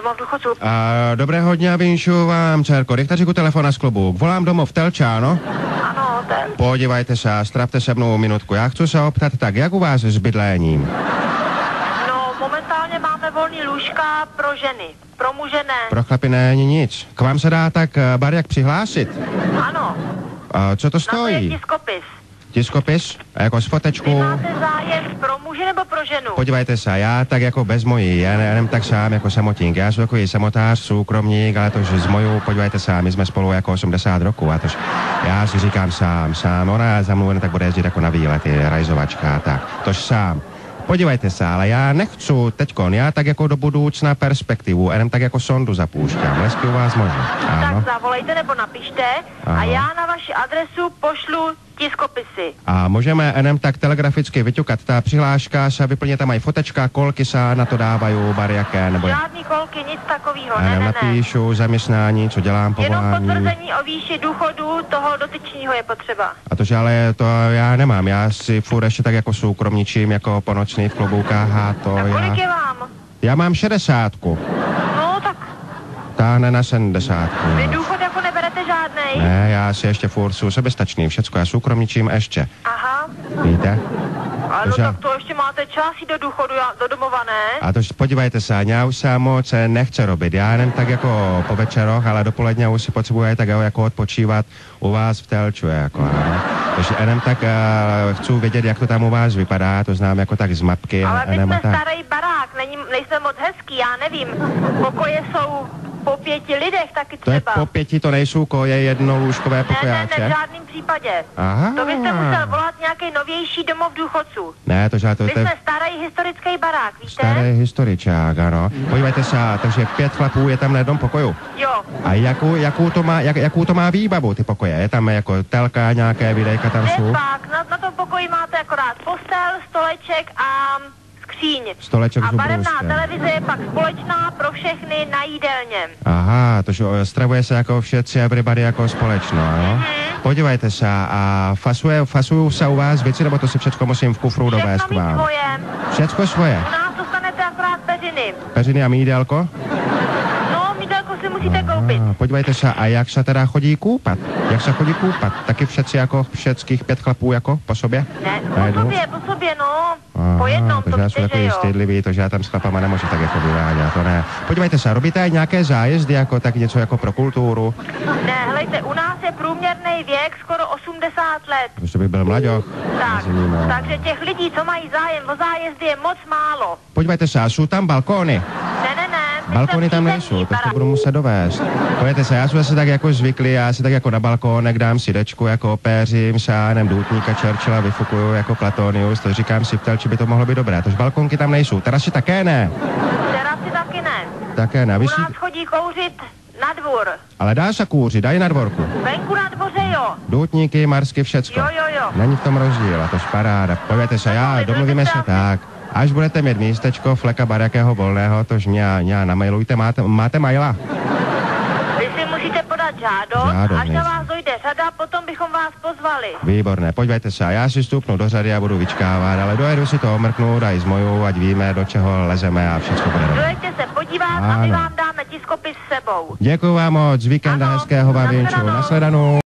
domov důchodců. Dobrého dňa, vinšu vám, dcerko. Rychtaříku telefona z klubu. Volám domov Telča, no? Ano, ten. Podívejte se, strávte se mnou minutku. Já chci se optat, tak jak u vás s bydléním? No, momentálně máme volný lůžka pro ženy. Pro muže ne. Pro chlapy není nic. K vám se dá tak barjak přihlásit? Ano. Co to Na to je stojí? tiskopis. Tiskopis? A jako s Vy fotečku? máte zájem pro muže nebo pro ženu? Podívejte se, já tak jako bez mojí, já nevím tak sám jako samotník. Já jsem takový samotář, soukromník, ale tož z mojou, podívejte se, my jsme spolu jako 80 roků a tož já si říkám sám, ona za mnou tak bude jezdit jako na výlety, rajzovačka a tak, tož sám. Podívejte se, ale já nechci teďkon, já tak jako do budoucna perspektivu, jenom tak jako sondu zapoušťám, lesky u vás možná. Tak zavolejte nebo napište a já na vaši adresu pošlu tiskopisy. A můžeme jenom tak telegraficky vyťukat, ta přihláška se vyplně tam mají fotečka, kolky se na to dávají, barjaké, nebo... Žádný kolky, nic takového, ne. Napíšu zaměstnání, co dělám, povolání. Jenom potvrzení o výši důchodu toho dotyčního je potřeba. A to, že ale to já nemám, já si furt ještě tak jako soukromničím, jako po nocný v kloboukách a to a kolik je vám? Já mám 60. No tak. Táhne na 70. Vy důchod jako neberete žádnej? Ne, já si ještě furt jsou sebestačný, všecko, já soukromničím ještě. Aha. Víte? Ale no tak to ještě máte čas jít do důchodu, do domova, ne? A to podívejte se, já už se moc nechce robit, já jenom tak jako po večeroch, ale dopoledne už si potřebuje tak jako odpočívat u vás v Telču, jako, ano. Takže jenom tak chci vědět, jak to tam u vás vypadá, to znám jako tak z mapky. Ale my jsme starý barák, nejsme moc hezký, já nevím, pokoje jsou po 5 lidech taky třeba. To je po 5, to nejsou koje jednolůžkové pokojáče? Ne, v žádném případě. Aha. To byste musel volat nějaký novější domov důchodců. Ne, to žádný. My jsme starý historický barák, víte? Starý historičák, ano. Podívejte se, takže 5 chlapů je tam na jednom pokoju. Jo. A jakou to má výbavu, ty pokoje? Je tam jako telka, nějaké videjka tam jsou? Na tom pokoji máte akorát postel, stoleček a skříň. Stoleček a barevná televize je pak společná pro všechny na jídelně. Aha, to stravuje se jako všetci, everybody jako společno, ano? Podívejte se, a fasují se u vás věci, nebo to si všechno musím v kufru dovést k vám? Svoje. Všecko svoje? U nás dostanete akorát peřiny. Peřiny a mídelko? No, mídelko si musíte koupit. Podívejte se, a jak se teda chodí koupat? Jak se chodí koupat? Taky všetci jako všetkých 5 chlapů jako po sobě? Ne, po sobě, no. Po jednom, to já jsem takový stydlivý, to že já tam s chlapama nemůžu tak jako vyvádět, to ne. Podívejte se, robíte nějaké zájezdy, jako tak něco jako pro kulturu? Ne, helejte, u nás je průměrný věk skoro 80 let. To by byl mlaďoch. Tak, takže těch lidí, co mají zájem o zájezdy, je moc málo. Podívejte se, jsou tam balkóny? Ne. Balkony tam nejsou, to budu muset dovést. Podívejte se, já jsem asi tak jako zvyklý, já si tak jako na balkónek dám si dečku, jako opéřím, sánem doutníka Churchilla, vyfukuju jako Platonius, to říkám si v Telči, by to mohlo být dobré. Tož balkonky tam nejsou, terasy také ne. Terasy taky ne. Také ne. U nás chodí kouřit na dvůr. Ale dá se kouřit, dají na dvorku. Venku na dvoře, jo. Doutníky, marsky, všecko. Jo. Není v tom rozdíl, a tož paráda. Podívejte se, domluvíme se tak. Až budete mít místečko fleka barjakého volného, tož mě namailujte. Máte maila? Vy si musíte podat žádost, až na vás dojde řada, potom bychom vás pozvali. Výborné, podívejte se, já si stoupnu do řady a budu vyčkávat, ale dojedu si to omrknout a i s mojou, ať víme, do čeho lezeme a všechno bude dobré. Dojeďte se podívat a my vám dáme tiskopis s sebou. Děkuji vám moc, víkenda hezkého vám věnču. Nashledanou.